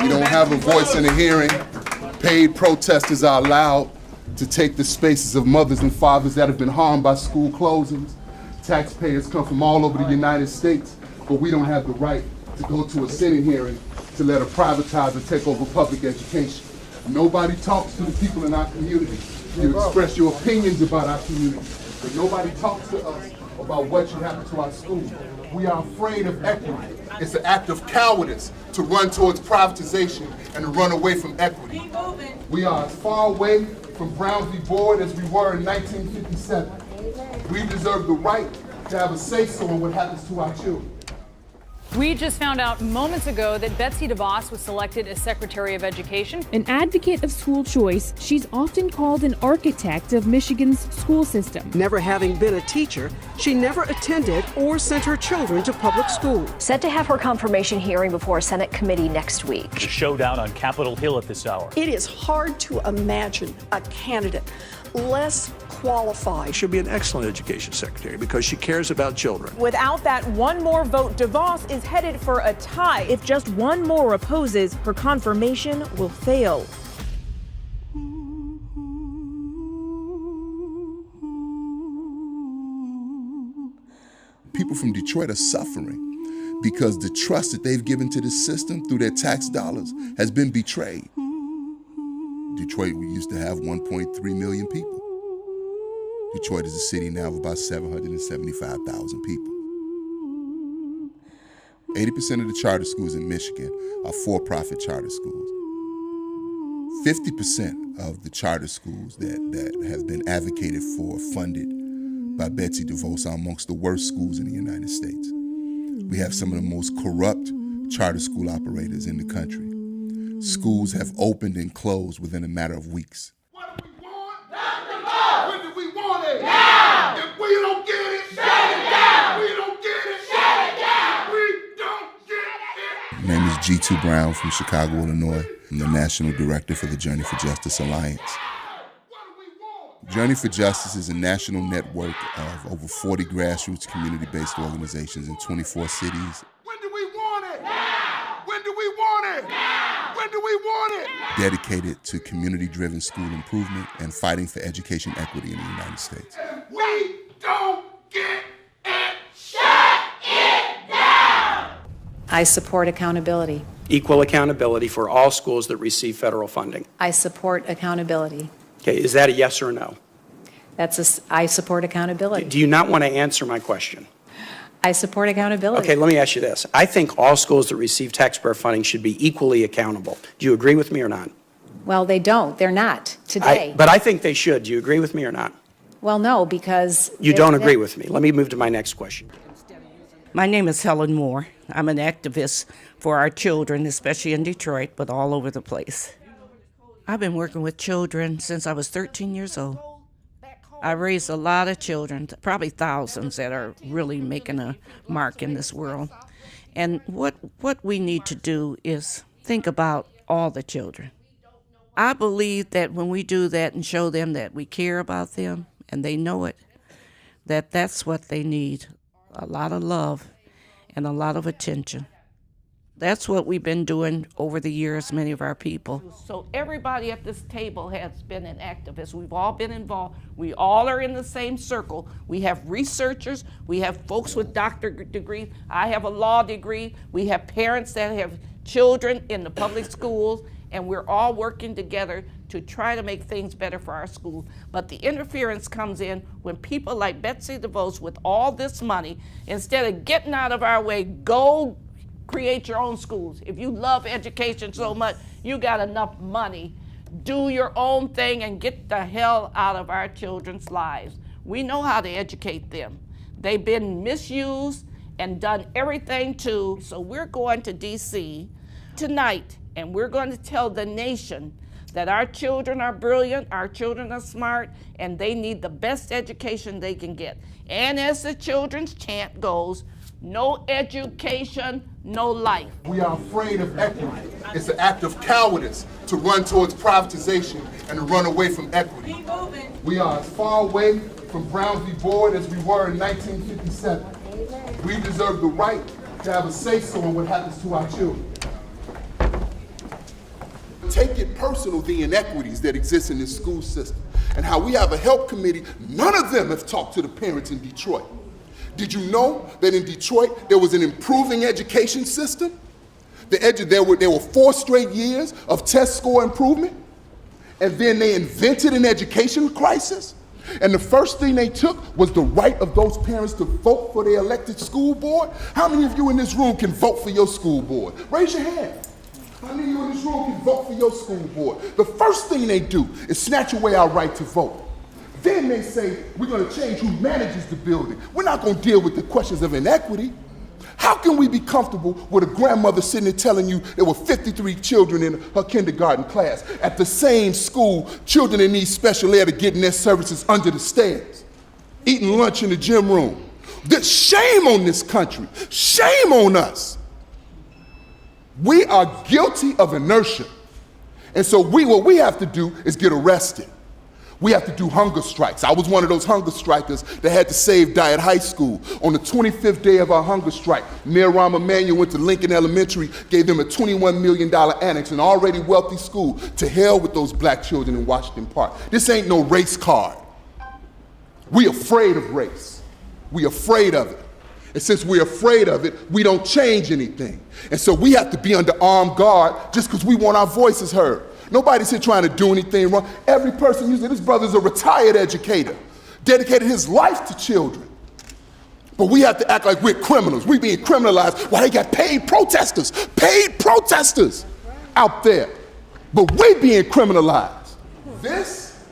We don't have a voice and a hearing. Paid protesters are allowed to take the spaces of mothers and fathers that have been harmed by school closings. Taxpayers come from all over the United States, but we don't have the right to go to a Senate hearing to let a privatizer take over public education. Nobody talks to the people in our community. You express your opinions about our community, but nobody talks to us about what should happen to our schools. We are afraid of equity. It's an act of cowardice to run towards privatization and to run away from equity. We are as far away from Brown v. Board as we were in 1957. We deserve the right to have a say-so in what happens to our children. We just found out moments ago that Betsy DeVos was selected as Secretary of Education. An advocate of school choice, she's often called an architect of Michigan's school system. Never having been a teacher, she never attended or sent her children to public school. Set to have her confirmation hearing before a Senate committee next week. The showdown on Capitol Hill at this hour. It is hard to imagine a candidate less qualified. She'll be an excellent education secretary because she cares about children. Without that one more vote, DeVos is headed for a tie. If just one more opposes, her confirmation will fail. People from Detroit are suffering because the trust that they've given to the system through their tax dollars has been betrayed. Detroit, we used to have 1.3 million people. Detroit is a city now of about 775,000 people. 80% of the charter schools in Michigan are for-profit charter schools. 50% of the charter schools that have been advocated for, funded by Betsy DeVos, are amongst the worst schools in the United States. We have some of the most corrupt charter school operators in the country. Schools have opened and closed within a matter of weeks. What do we want? Dr. Moore! When do we want it? Now! If we don't get it, shut it down! We don't get it, shut it down! We don't get it! My name is G2 Brown from Chicago, Illinois. I'm the National Director for the Journey for Justice Alliance. Journey for Justice is a national network of over 40 grassroots community-based organizations in 24 cities. When do we want it? Now! When do we want it? Now! When do we want it? Dedicated to community-driven school improvement and fighting for education equity in the United States. If we don't get it, shut it down! I support accountability. Equal accountability for all schools that receive federal funding. I support accountability. Okay, is that a yes or a no? I support accountability. Do you not want to answer my question? I support accountability. Okay, let me ask you this. I think all schools that receive taxpayer funding should be equally accountable. Do you agree with me or not? Well, they don't. They're not today. But I think they should. Do you agree with me or not? Well, no, because... You don't agree with me. Let me move to my next question. My name is Helen Moore. I'm an activist for our children, especially in Detroit, but all over the place. I've been working with children since I was 13 years old. I raised a lot of children, probably thousands that are really making a mark in this world. And what we need to do is think about all the children. I believe that when we do that and show them that we care about them and they know it, that's what they need, a lot of love and a lot of attention. That's what we've been doing over the years, many of our people. So everybody at this table has been an activist. We've all been involved. We all are in the same circle. We have researchers. We have folks with doctorate degrees. I have a law degree. We have parents that have children in the public schools, and we're all working together to try to make things better for our schools. But the interference comes in when people like Betsy DeVos with all this money, instead of getting out of our way, go create your own schools. If you love education so much, you got enough money. Do your own thing and get the hell out of our children's lives. We know how to educate them. They've been misused and done everything to. So we're going to DC tonight and we're going to tell the nation that our children are brilliant, our children are smart, and they need the best education they can get. And as the children's chant goes, no education, no life. We are afraid of equity. It's an act of cowardice to run towards privatization and to run away from equity. We are as far away from Brown v. Board as we were in 1957. We deserve the right to have a say-so in what happens to our children. take it personal, the inequities that exist in this school system, and how we have a help committee. None of them have talked to the parents in Detroit. Did you know that in Detroit there was an improving education system? There were 4 straight years of test score improvement, and then they invented an education crisis. And the first thing they took was the right of those parents to vote for their elected school board. How many of you in this room can vote for your school board? Raise your hand. How many of you in this room can vote for your school board? The first thing they do is snatch away our right to vote. Then they say, we're going to change who manages the building. We're not going to deal with the questions of inequity. How can we be comfortable with a grandmother sitting there telling you there were 53 children in her kindergarten class? At the same school, children that need special ed are getting their services under the stairs, eating lunch in the gym room. Shame on this country. Shame on us. We are guilty of inertia. And so what we have to do is get arrested. We have to do hunger strikes. I was one of those hunger strikers that had to save Diet High School. On the 25th day of our hunger strike, Mayor Rahm Emanuel went to Lincoln Elementary, gave them a $21 million annex, an already wealthy school. To hell with those black children in Washington Park. This ain't no race card. We afraid of race. We afraid of it. And since we're afraid of it, we don't change anything. And so we have to be under armed guard just because we want our voices heard. Nobody's here trying to do anything wrong. Every person usually, this brother's a retired educator, dedicated his life to children. But we have to act like we're criminals. We're being criminalized while they got paid protesters out there. But we're being criminalized. This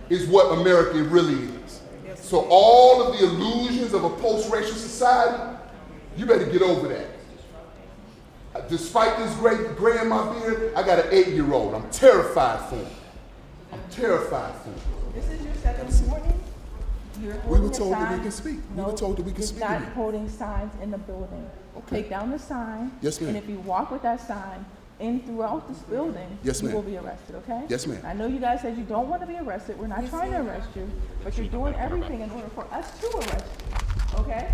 is what America really is. So all of the illusions of a post-racial society, you better get over that. Despite this great gray in my beard, I got an 8-year-old. I'm terrified for him. This is your second warning. We were told that we can speak. You're not holding signs in the building. Okay. Take down the sign. Yes, ma'am. And if you walk with that sign throughout this building, yes, you ma'am, will be arrested, okay? Yes, ma'am. I know you guys said you don't want to be arrested. We're not trying to arrest you, but you're doing everything in order for us to arrest you, okay?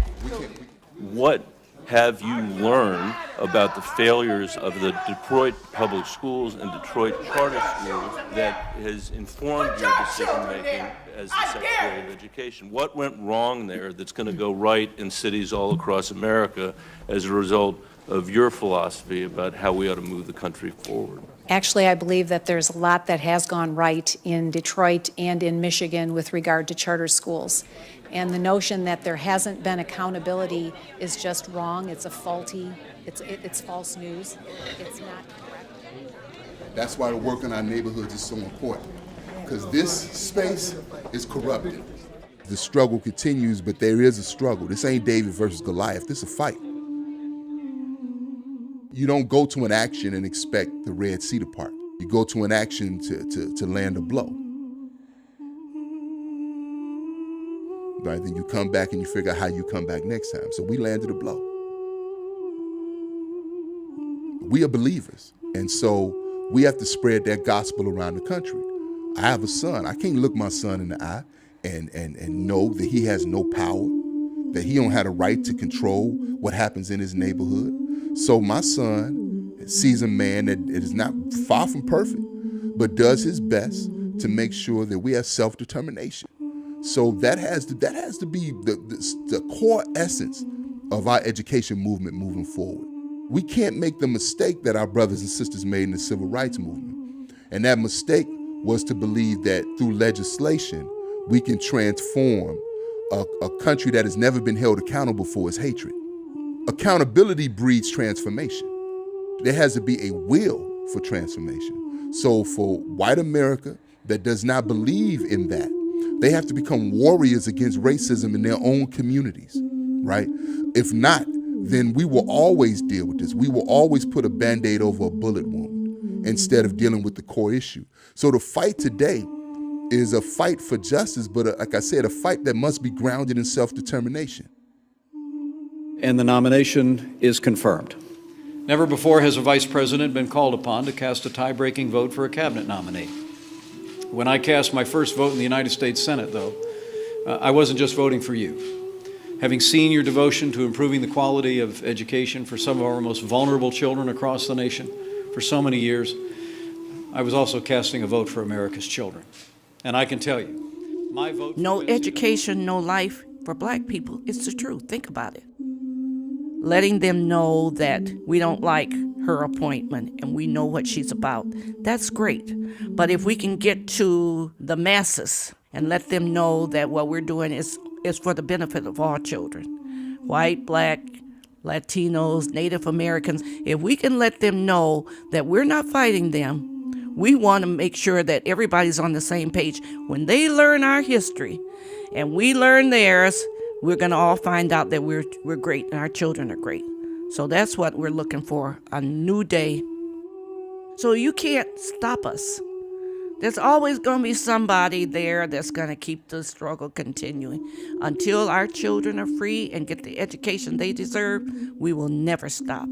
What have you learned about the failures of the Detroit public schools and Detroit charter schools that has informed your decision-making as the Secretary of Education? What went wrong there that's going to go right in cities all across America as a result of your philosophy about how we ought to move the country forward? Actually, I believe that there's a lot that has gone right in Detroit and in Michigan with regard to charter schools. And the notion that there hasn't been accountability is just wrong. It's it's false news. It's not correct. That's why the work in our neighborhoods is so important, because this space is corrupted. The struggle continues, but there is a struggle. This ain't David versus Goliath. This is a fight. You don't go to an action and expect the Red Sea to part. You go to an action to land a blow. Right? Then you come back and you figure out how you come back next time. So we landed a blow. We are believers. And so we have to spread that gospel around the country. I have a son. I can't look my son in the eye and know that he has no power, that he don't have the right to control what happens in his neighborhood. So my son sees a man that is not far from perfect, but does his best to make sure that we have self-determination. So that has to be the core essence of our education movement moving forward. We can't make the mistake that our brothers and sisters made in the civil rights movement. And that mistake was to believe that through legislation, we can transform a country that has never been held accountable for its hatred. Accountability breeds transformation. There has to be a will for transformation. So for white America that does not believe in that, they have to become warriors against racism in their own communities, right? If not, then we will always deal with this. We will always put a Band-Aid over a bullet wound instead of dealing with the core issue. So the fight today is a fight for justice, but like I said, a fight that must be grounded in self-determination. And the nomination is confirmed. Never before has a vice president been called upon to cast a tie-breaking vote for a cabinet nominee. When I cast my first vote in the United States Senate, though, I wasn't just voting for you. Having seen your devotion to improving the quality of education for some of our most vulnerable children across the nation for so many years, I was also casting a vote for America's children. And I can tell you, my vote... No education, no life for black people. It's the truth. Think about it. Letting them know that we don't like her appointment and we know what she's about, that's great. But if we can get to the masses and let them know that what we're doing is for the benefit of all children, white, black, Latinos, Native Americans, if we can let them know that we're not fighting them, we want to make sure that everybody's on the same page. When they learn our history and we learn theirs, we're going to all find out that we're great and our children are great. So that's what we're looking for, a new day. So you can't stop us. There's always going to be somebody there that's going to keep the struggle continuing. Until our children are free and get the education they deserve, we will never stop.